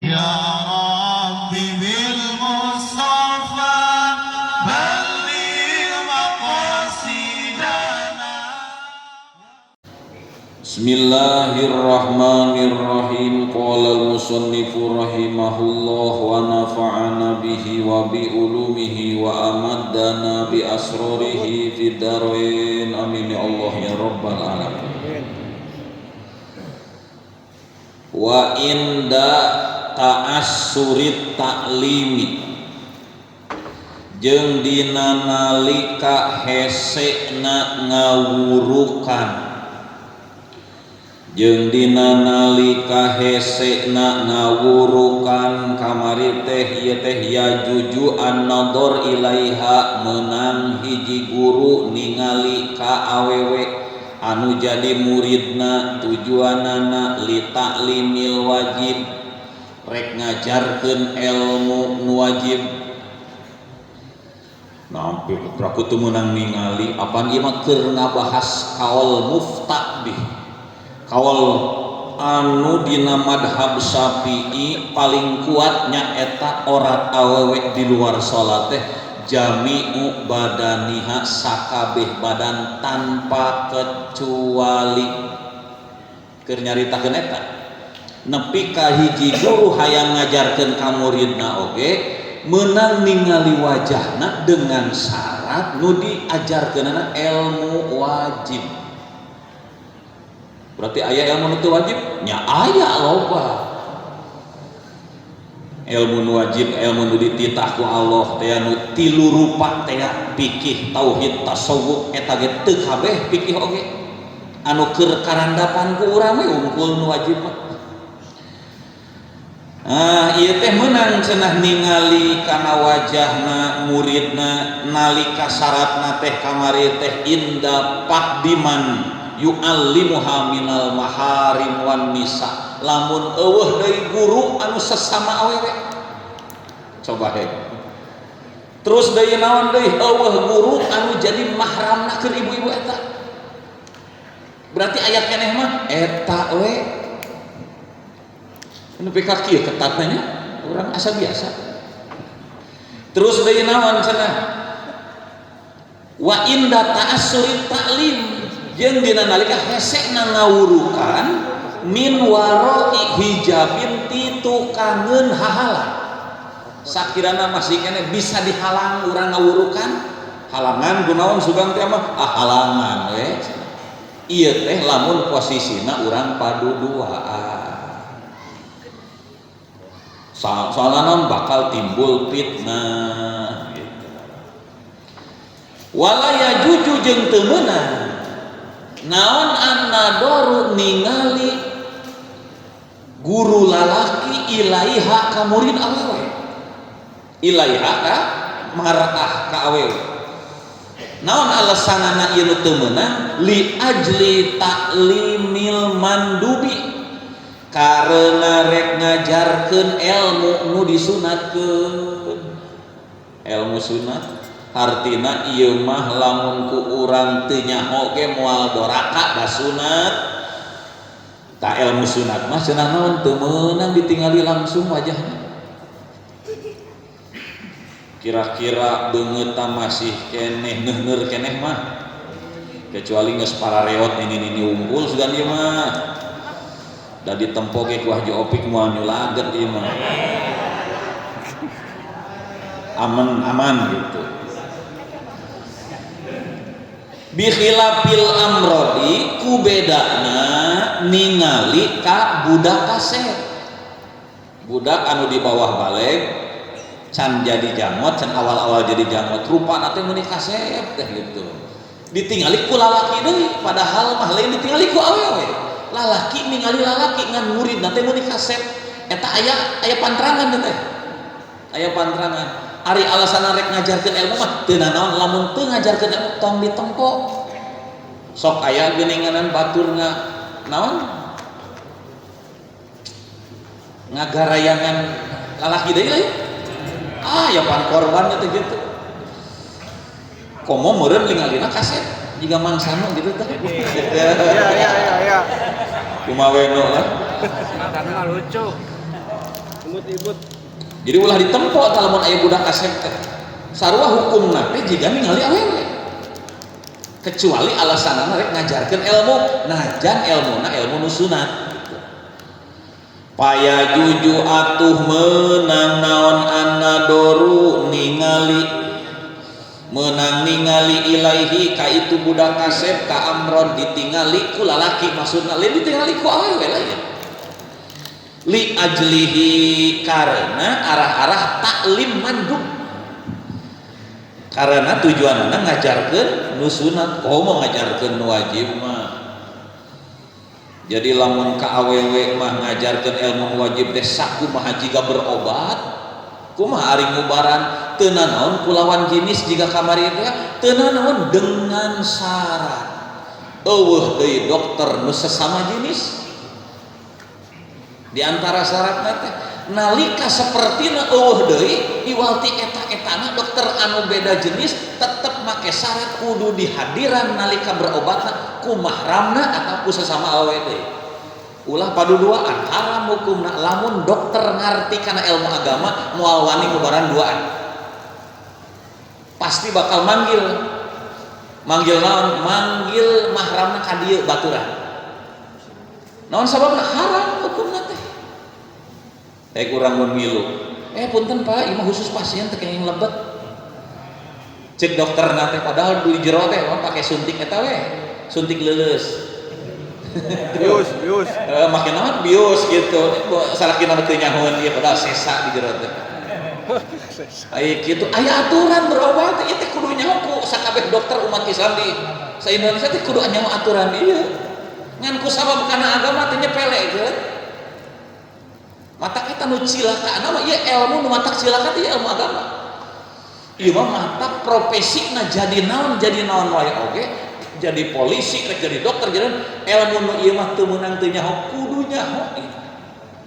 يا رب بالمصطفى بلغ مقاصدنا. Bismillahirrahmanirrahim. Qala al-musannifu rahimahullah wa nafa'ana bihi wa bi ulumihi wa amaddana bi asrarihi fid darain. Amin ya Allah ya rabbal alamin. Wa inda ta'assurit ta'limi, jeung dina nalika hesekna ngawurukan, jeung dina nalika hesekna ngawurukan kamari teh ieu teh ya juju an-nadhar ilaiha, meunang hiji guru ningali ka awewe anu jadi muridna, tujuanana li ta'limil wajib, rek ngajarkeun ilmu nu wajib. Nampi putra kudu meunang ningali apan ieu mah keur ngabahas kaul muftaqih, kaul anu dina madhab Syafi'i paling kuatnya eta orat awewe di luar salat teh jami'u badaniha, sakabeh badan tanpa kecuali. Keur nyaritakeun eta nepi ka hiji guru hayang ngajarkeun ka muridna oge meunang ningali wajahna dengan syarat nu diajarkeunana ilmu wajib. Berarti aya ilmu nu teu wajib? Nya aya loba. Ilmu nu wajib, ilmu nu dititah ku Allah teh nu tilu rupa teh, fikih, tauhid, tasawuf, eta ge teu kabeh fikih oge. Anu keur karandapan ku urang we unggul nu wajib mah. Ieu teh meunang cenah ningali kana wajahna muridna nalika syaratna teh kamari teh inda paqdiman yu'allimuha minal maharim wan nisa, lamun eueuh deui guru anu sesama awewe. Coba he. Terus deui naon deui eueuh guru anu jadi mahramna keur ibu-ibu eta. Berarti aya keneh mah eta we. Anu pika kieu ketatna nya, urang asa biasa. Terus deui naon cenah? Wa inda ta'assurit ta'lim, jeung dina nalika hesekna ngawurukan min waroi hijabin ti tukangeun hahalang. Sakirana masih kene bisa dihalang urang ngawurukan, halangan gunaon sugang teh mah halangan we. Ieu teh lamun posisina urang paduduaan. Soalna bakal timbul fitnah gitu. Wala yajuju jeung teu meunang naon an-nadharu ningali guru lalaki ilaiha ka murid awewe, ilaiha ka mar'ah ka awewe. Naon alasanana ieu nu teu meunang? Li ajli ta'limil mandubi, karena rek ngajarkeun ilmu nu disunatkeun. Ilmu sunat artina ieu mah lamun ku urang teu nyaho ge moal doraka da sunat. Ta ilmu sunat mah cenah naon teu meunang ditingali langsung wajahna. Kira-kira beungeut masih keneh neuheur keneh mah, kecuali geus parareot ini unggul sugan ieu mah. Da ditempo ge ku Haji Opik moal nyulaget ieu mah. Aman gitu. Bi khilafil amrodi, ku bedana ningali ka budak kasep. Budak anu di bawah baleg can jadi jamot, can awal-awal jadi jamot, rupana teh meuni kasep teh gitu. Ditingali ku lalaki deui, padahal mah lain ditingali ku awewe. Lalaki ningali lalaki ngan murid nanti meuni kasep, eta aya pantrangan teh. Aya pantrangan. Ari alasan rek ngajarkeun ilmu mah teu naon, lamun teu ngajarkeun ilmu tong ditempo. Sok aya geuninganan batur naon? Ngagarayangan lalaki deui lain. Ya pan korban teh gitu. Komo meureun lingalina kasep jiga mangsana gitu teh. Ya. Kumaha we no lah. Karena lucu. Jadi ulah ditempo lamun aya budak kasep teh sarua hukumna teh jiga ningali awewe kecuali alasanna rek ngajarkeun ilmu najan ilmuna ilmu nu sunat paya juju atuh menang naon anadoru menang ningali ilaihi ka itu budak kasep ka amron ditingali ku lalaki maksudna lain ditingali ku awewe lain li ajlihi karena arah-arah taklim mandub karena tujuanna ngajarkeun nu sunat komo ngajarkeun nu wajib mah jadi lamun ka awewe mah ngajarkeun ilmu wajib teh sakumaha jiga berobat kumaha ari ngubaran teu naon kulawan jenis jiga kamari teh teu naon dengan syarat eueuh deui dokter nu sesama jenis di antara syaratna teh nalika sapertina eueuh deui iwalti eta-etana dokter anu beda jenis tetep make syarat kudu dihadiran nalika berobatna ku mahramna ataupun ku sesama awewe deui ulah paduduaan haram hukumna lamun dokter ngarti kana ilmu agama moal wani ngubaran duaan pasti bakal manggil naon manggil mahramna ka dieu baturan naon sababna haram hukumna teh kurang mun ngilu punten Pak ieu mah khusus pasien teh kenging lebet cek dokter teh padahal di jero teh pake suntik eta we suntik leuleus bius makin naon bius gitu salakina teu nyahoeun ieu padahal sesa di jero teh aya kitu aya aturan berobat ieu teh kudu nyaho ku sakabeh dokter umat Islam di sa-Indonesia teh kudu nyaho aturan ieu ngan ku sabab kana agama teh nyepelekeun mata kita nu cilaka nama ieu ilmu nu matak cilaka teh ilmu agama ieu mah mata profesina jadi naon wae oge jadi polisi rek jadi dokter jadi ilmu nu ieu mah teu meunang teu nyaho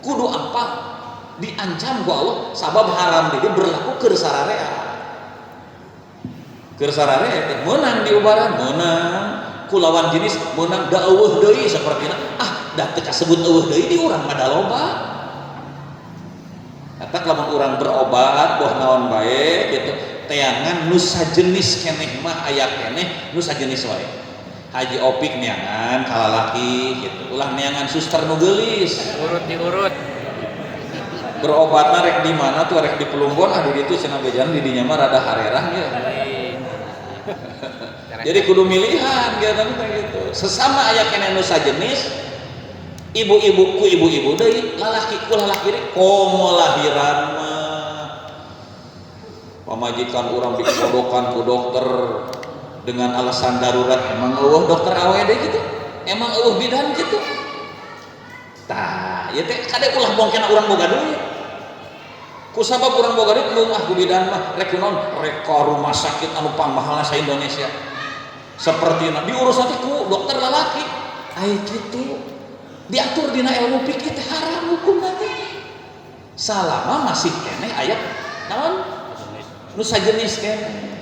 kudu apa diancam ku Allah sabab haram deui berlaku keur sararea teh meunang diubaran meunang kulawan jenis meunang da eueuh deui sapertina da teu kasebut eueuh deui di urang mah da loba tak lamun urang berobat boh naon bae gitu teangan nu sajenis keneh mah aya keneh nu sajenis wae haji opik neangan kalalaki gitu ulah neangan suster nu geulis diurut berobatna rek di mana tuh rek di Pelumbon di ditu cenah bejan di dinya mah rada harerah ya jadi kudu milihan gitu sesama aya keneh nu sajenis ibu-ibu ku ibu-ibu deui lalaki ku lalaki deui komo lahiran mah pamajikan urang dikodokan ku dokter dengan alasan darurat emang eueuh dokter awewe deui gitu emang eueuh bidan gitu tah ieu teh kade ulah bongkena urang boga duit ku sabab urang boga duit mung ku bidan mah rek naon rek ka rumah sakit anu pamahalna sa Indonesia sapertina diurus teh ku dokter lalaki aya kitu diatur dina ilmu fikih teh haram hukumna teh salama masih keneh aya naon nu sajenis keneh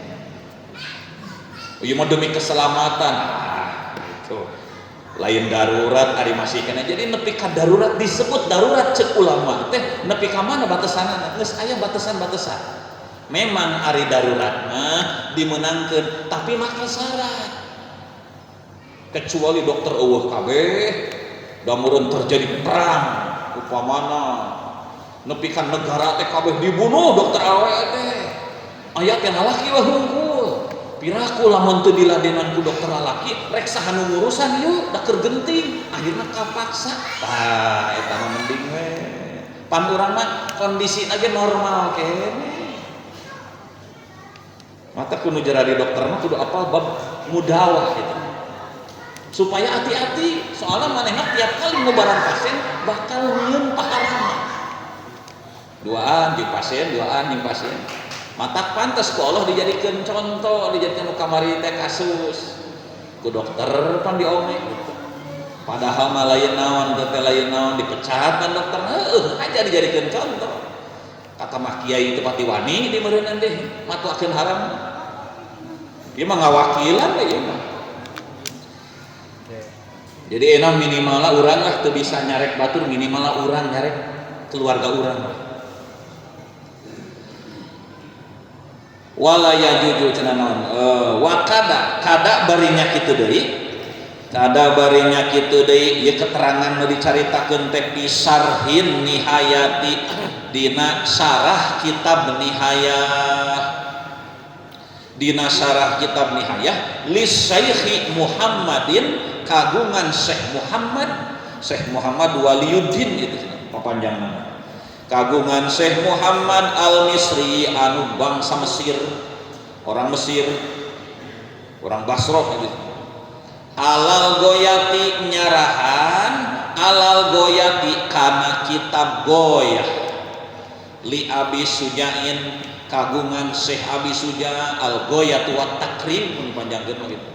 ieu mah demi keselamatan gitu lain darurat ari masih keneh jadi nepi ka darurat disebut darurat cek ulama teh nepi ka mana batasanna geus aya batasan-batasan memang ari darurat mah dimenangkeun tapi make syarat kecuali dokter eueuh kabeh da meureun terjadi perang upamana nepi ka negara teh kabeh dibunuh dokter awewe teh aya teh lalaki wah hungkul piraku lamun teu diladenan ku dokter lalaki rek saha nu ngurusan yeuh da keur genting akhirna kapaksa tah eta mah mending we pan urang mah kondisina ge normal keneh mata kudu jadi dokter mah kudu apal bab mudawah gitu supaya hati-hati soalnya manehna tiap kali ngubaran pasien bakal nyieun pahala duaan jeung pasien matak pantes ku Allah dijadikeun contoh dijadikeun kamari teh kasus ku dokter pan diome gitu padahal mah lain naon teh lain naon dipecat kan dokter aja dijadikeun contoh kata mah kiai teu pati wani di meureunna deh matuakeun haram ieu mah ngawakilan we ieu mah jadi enak minimal lah urang lah tuh bisa nyarek batur minimal lah urang nyarek keluarga urang wala yajuju cenah naon wa kada barinya kitu deui kada barinya kitu deui ieu keterangan nu dicaritakeun teh pisarhin nihayati dina sarah kitab nihayah lis Syekh Muhammadin kagungan Syekh Muhammad Waliyuddin itu papanjangan kagungan Syekh Muhammad Al-Misri anu bangsa Mesir orang Basrah gitu. Alal goyati nyarahan alal goyati kana kitab goyah li Abi Sujain kagungan Syekh Abi Suja al goyatu wat takrim mun panjangkeun gitu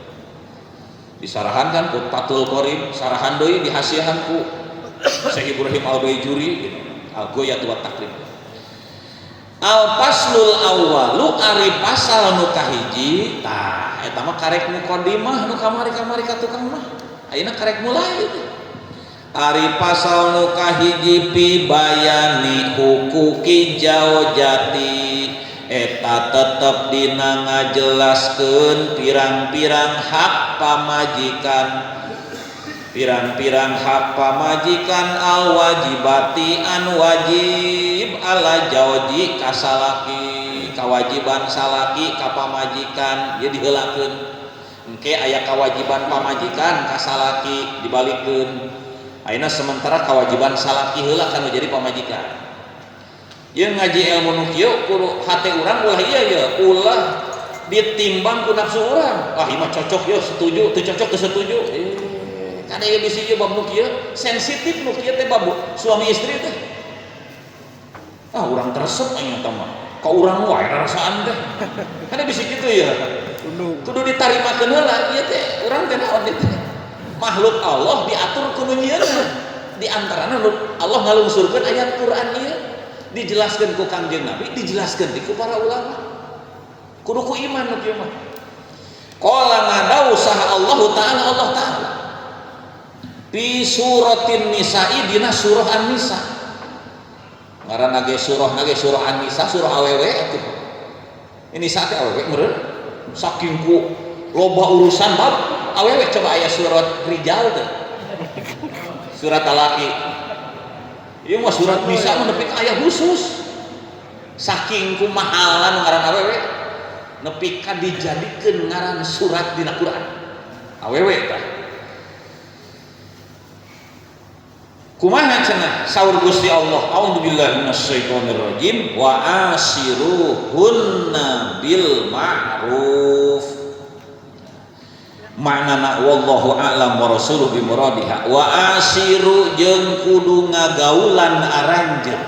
disarahan kan ku Fathul Qorib sarahan deui dihasiahan ku Syekh Ibrahim Al-Baijuri gitu. Al-Goyatu wat takrim al-faslul awwalu ari pasal nu kahiji tah eta mah karek muqaddimah nu kamari ka tukang mah ayeuna karek mulai itu ari pasal nu kahiji pi bayani hukuki jaujati eta tetep dina ngajelaskeun pirang-pirang hak pamajikan al wajibati an wajib ala jauji kasalaki kawajiban salaki ka pamajikan ieu diheulakeun engke aya kawajiban pamajikan ka salaki dibalikeun ayeuna sementara kawajiban salaki heula kanu jadi pamajikan ieu ngaji ilmu nu kieu kudu hate urang ulah ieu ulah ditimbang ku nafsu urang ieu mah cocok ieu setuju teu cocok teu setuju kan ieu bisi ieu bab nu kieu sensitif nu kieu teh bab suami istri teh urang teresep anya teh mah ka urang wae rasaan teh kan bisi kitu ya kudu ditarimakeun heula ieu teh urang teh naon teh makhluk Allah diatur ku nu nyieunna di antarana Allah ngalungsurkeun ayat Quran ieu dijelaskeun ku Kangjeng Nabi dijelaskeun ku para ulama kudu ku iman nu kieu mah qala ngadau saha Allah taala fi suratin nisa'i dina surah an-nisa ngaranna ge surah an-nisa surah awewe atuh ini saatnya awewe meureun saking ku loba urusan bab awewe coba aya surat rijal teh surat talaqi ieu mah surat nisa mah nepi ka aya khusus saking ku mahalan ngaran awewe nepi ka dijadikeun ngaran surat dina Quran awewe tah kumaha cenah saur Gusti Allah a'udzubillahi minasyaitonir rajim wa asiruhunna bil ma'ruf maknana wallahu a'lam wa rasuluhu bi muradiha wa asiru jeung kudu ngagaulan aranjeun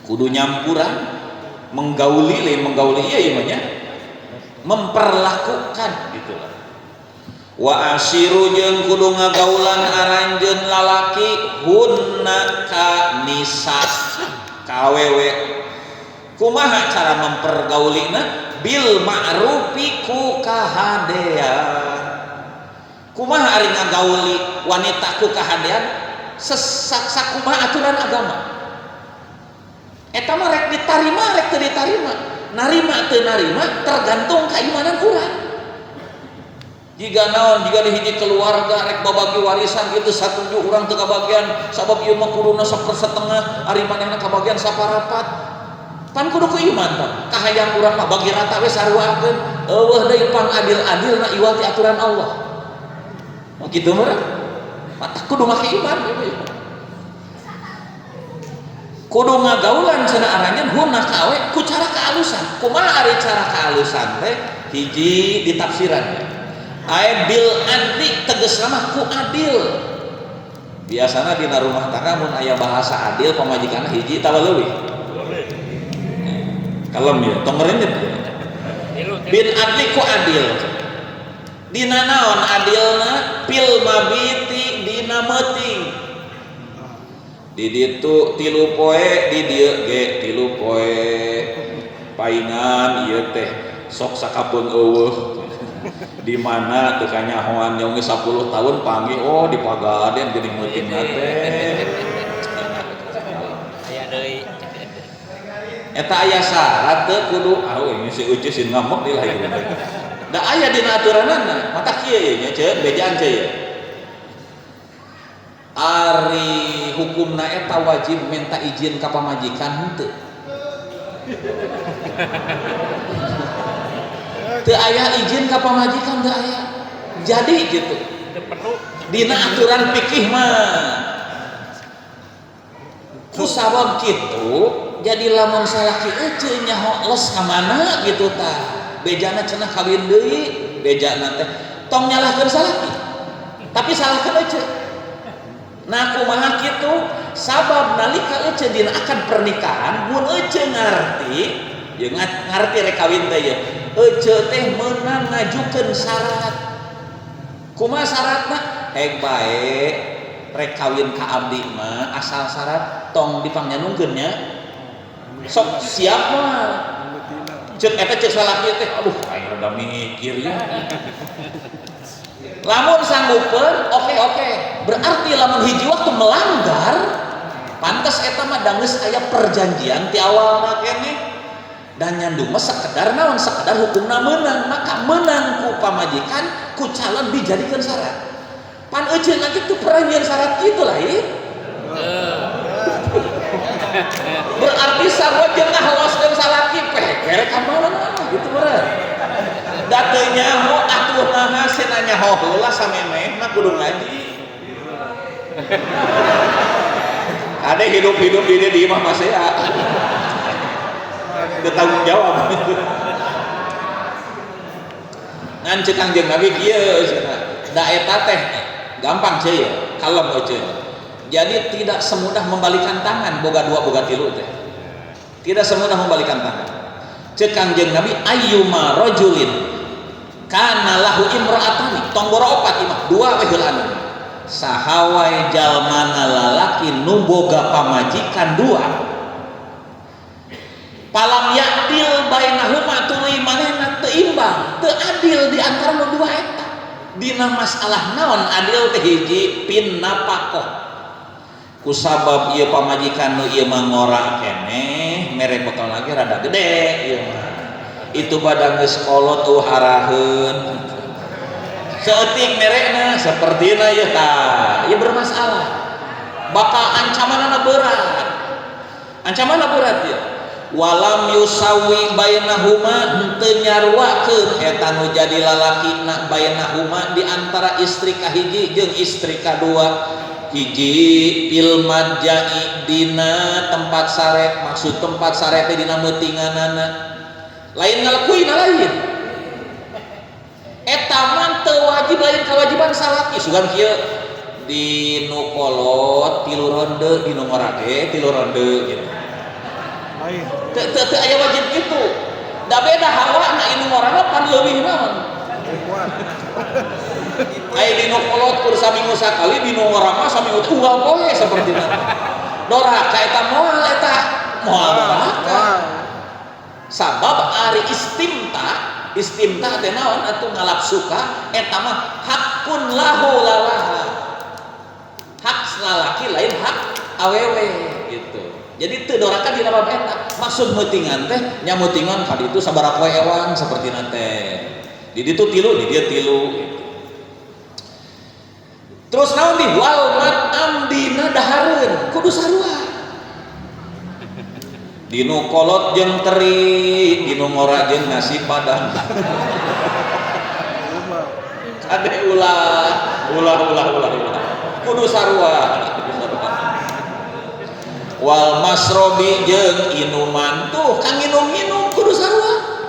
kudu nyampuran menggauli ieu mah memperlakukan gitulah wa asiru jeung kudu ngagaulan aranjeun lalaki hunna ka nisa ka awewe kumaha cara mempergaulina bil ma'rufi ku kahadean kumaha ari ngagauli wanita ku kahadean sakumaha aturan agama eta mah rek ditarima rek teu ditarima narima teu narima tergantung keimanan urang jika naon jika di hiji keluarga rek babagi warisan kitu satuju urang teu kabagian sabab ieu mah kuduna 1/2 ari manehna kabagian saparapat pan kudu ku iman tah kahayang urang mah bagi rata we saruakeun eueuh deui pang adil-adilna iwal ti aturan Allah mah kitu mah mata kudu make iman kudu ngagaulan cenah aranjeun hunna ka awe ku cara kaalusan kumaha ari cara kaalusan teh hiji ditafsiran aya bil adli tegasna mah ku adil biasana dina rumah tangga mun aya bahasa adil pamajikanna hiji tawa leuwih kalem ya tong meureun bin adli ku adil dina naon adilna pil mabiti dina meuting di ditu 3 poe di dieu ge 3 poe paingan ieu teh sok sakapeung eueuh di mana teu kanyahoan nyawa 10 tahun panggil di Pagaden jadi meuting teh aya deui eta aya syarat teu kudu ini si uci sin ngamuk di lain da aya dina aturanana mata kieu nya ceun bejaan ceun ari hukumna eta wajib minta izin ka pamajikan henteu teu aya izin ka pamajikan teu aya jadi gitu dina aturan fikih mah kusabab kitu jadi lamun salaki ece nyaho les ka mana gitu tah bejana cenah kawin deui bejana teh tong nyalahkeun salaki tapi salahkeun ece nah kumaha kitu sabab nalika ece dina akad pernikahan mun ece ngarti ye ngarti rek kawin teh ye ece teh meunang ngajukeun syarat kumaha syaratna hek bae rek kawin ka abdi mah asal syarat tong dipangnyanungkeun nya sok siap mah cek eta cek salaki teh aduh aing rada mikir ya lamun sanggupkeun oke berarti lamun hiji waktu melanggar pantes eta mah da geus aya perjanjian ti awalna keneh dan nyandung mah sekedar naon sekedar hukumna meunang maka meunang ku pamajikan ku calon dijadikeun syarat pan euceun lagi tuh perjanjian syarat kitu lain berarti sarua jeung ngahawaskeun salaki pekere ka mana gitu meureun da teu nyaho atuh naha cenah nyaho heula samemehna kudu ngaji ade hidup-hidup di dieu mah masea teu tanggung jawab ngan ceuk Kangjeng Nabi kieu cenah da eta teh gampang ceuk kalem euceun jadi tidak semudah membalikan tangan boga dua boga tilu teh tidak semudah membalikan tangan cek Kangjeng Nabi ayyuma rajulin kana lahu imra'atani tong boro opat imah dua we heulaan sahawai jalmana lalaki nu boga pamajikan dua palam ya'dil bainahuma tuluy manehna teu imbang teu adil di antara nu dua eta dina masalah naon adil teh hiji pin napakoh kusabab ieu pamajikan nu ieu mah ngora keneh mere bekal lagi rada gede ieu mah itu pada geus kolot haraheun seutik merekna sapertina ieu tah ieu bermasalah bakal ancamanna berat ieu walam yusawi bainahuma henteu nyarwakeun eta nu jadi lalakina bainahuma di antara istri kahiji jeung istri kadua hiji fil madja'i dina tempat sare maksud tempat sare teh dina meutinganana lain ngalakuina lain eta mah teu wajib lain kewajiban salaki sugan kieu di nu kolot 3 ronde di nu ngora ge 3 ronde gitu teu aya wajib kitu da beda hawa na inu ngorana pan leuwih naon aya dino kolot kur saminggu sakali dino ngorama saminggu tunggal poe saperti itu doraka eta moal doraka sabab ari istimta teh naon atuh ngalap suka eta mah hakun lahu lalaha hak lalaki lain hak awewe gitu jadi teu doraka dina bab eta maksud meutingan teh nya meutingan ka ditu sabaraha poe ewang saperti teh di ditu tilu di dia tilu gitu. Terus naon di wal mat amdina dahareun kudu sarua dinu kolot jeung teri dinu ngora jeung nasi padang ade ulah kudu sarua wal masrobi jeung inuman tuh kang nginum kudu sarua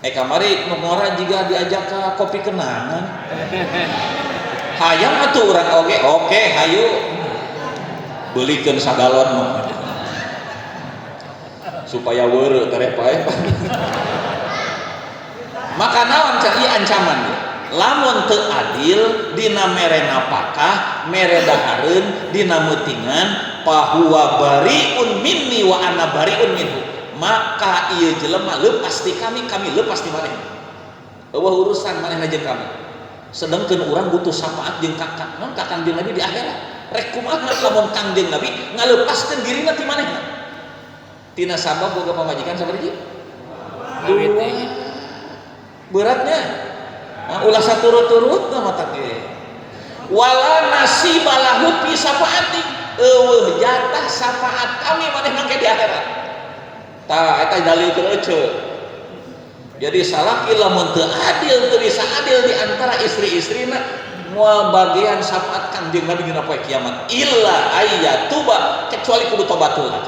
kamari nu ngora jiga diajak ka kopi kenangan hayang atuh urang oke hayu beulikeun sagalon mah supaya weureu terepae maka naon cai ancaman lamun teu adil dina mere napakah mere dahareun dina meutingan pahuwa bariun minni wa ana bariun minhu maka ieu jelema leupas ti kami leupas ti maneh eueuh urusan manehna jeung kami sedangkeun urang butuh syafaat jeung kakak non kakang jeung Nabi di akhirat rek kumaha lamun Kangjeng Nabi ngaleupaskeun dirina ti manehna tina sabab boga pamajikan sabariji dua beratnya ulah saturut-turut mata ge wala nasibalahu fi safaati eueuh jatah syafaat kami maneh mangke di akhirat tah eta dalil keureuceun. Jadi salaki lamun teu adil teu bisa adil di antara istri-istrina moal bagian syafaat Kangjeng Nabi dina poe kiamat illa ayyatuba kecuali kudu tobat heula.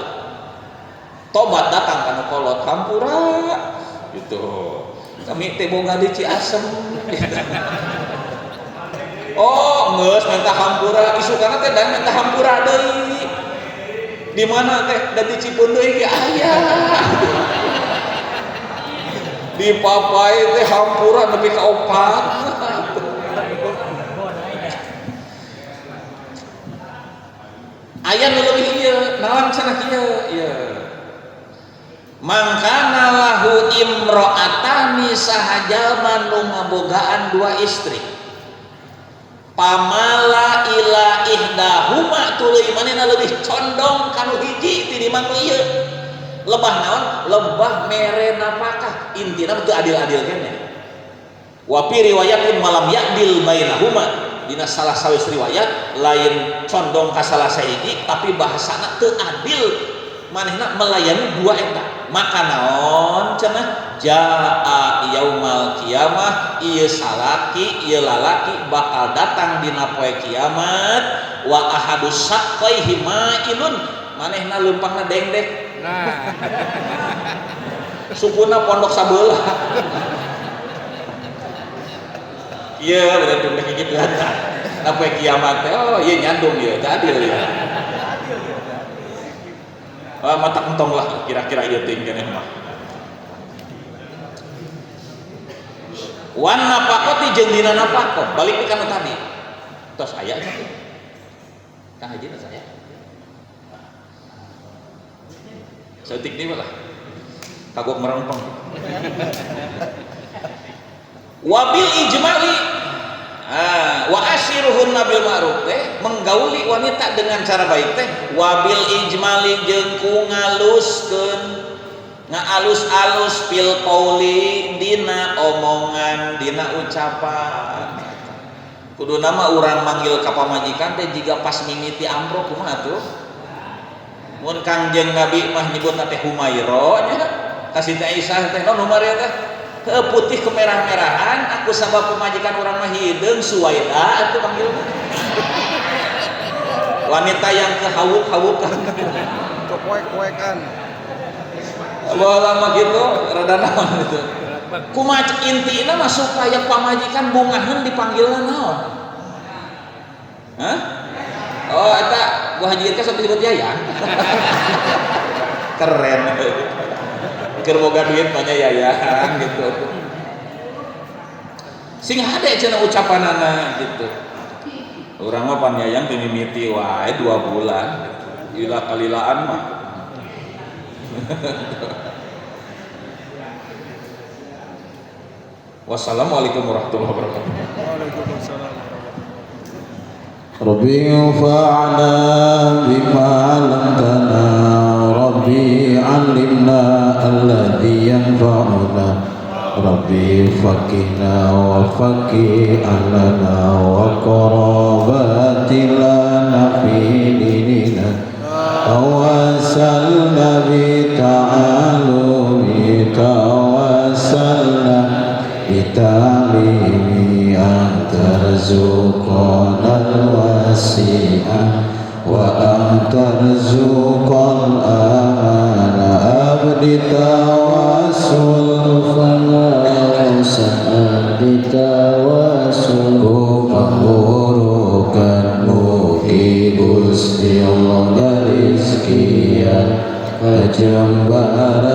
Tobat datang kana kolot hampura gitu. Kami teh boga di Ciasem gitu. Oh, geus minta hampura isukana teh dan minta hampura deui. Di mana teh da di Cipeun deui ge aya. Di papai teh hampura nepi ka 4. Aya nu leuwih ieu, naon cenah kieu? Ieu. Mangkana lahu imro'atani sahajalman nu ngabogaan 2 istri. Pamala ila ihdahuma tuluy manehna leuwih condong kanu hiji tinimbang ieu. Lebah naon? Lebah mere nafkah. Intina teu adil-adil keneh. Wa fi riwayatin malam ya'dil bainahuma. Dina salah sawis riwayat lain condong ka salah sahiji tapi bahasana teu adil manehna melayani 2 eta. Maka naon cenah jaa yaumal kiamah ieu salaki ieu lalaki bakal datang dina poe kiamat wa ahadus saqqaihi ma'ilun manehna leumpangna dengdek. Nah. Sukuna pondok sabelah. Iya berarti udah gitu kan. Apa kiamat oh iya nyandung ya, adil ya. Mata kentong lah kira-kira ieu teh keneh mah. Wan nafaqati jeung dina nafaqah, balik ka kana tadi. Tos aya nya teh. Tah hiji tos aya. Setik deui lah. Kagok merempeng. Wabil ijmali wa asyiruhun nabil ma'ruf teh menggauli wanita dengan cara baik teh wabil ijmali jeung ku ngaluskeun ngaalus-alus fil qauli dina omongan dina ucapan kudu nama urang manggil ka pamajikan teh jiga pas mimiti amro kumaha tuh mun Kangjeng Nabi mah nyebutna teh Humaira nya kasih teh Aisyah teh naon Humaira teh putih kemerah-merahan aku sabab pemajikan orang mah hideung Suwaida atuh panggil wanita yang kehawuk-hawukan kepoek-poekan lama gitu rada naon gitu kumaha intina mah supaya pamajikan bungaheun dipanggilna naon hah oh eta Bu Haji teh sok disebut Yayang keren keur boga duit banyak Yayang gitu sing hade cenah ucapanana gitu urang mah pan Yayang teu mimiti wae 2 bulan gitu ila kalilaan mah wassalamualaikum warahmatullahi wabarakatuh. Waalaikumsalam. Rabbi fa'na bima 'allamtana Rabbi 'allimna alladhi yanfa'una Rabbi faqihna wa faqih ahlana wa qarabatilana fi dinina tawassalna bi ta'alumi tawassalna bi ta'limi antarzuqana al-wasi'ah wa antarzuqal amana abdi tawassul fala sa'adi tawassul panggurukan mugi Gusti Allah rizkian kajembar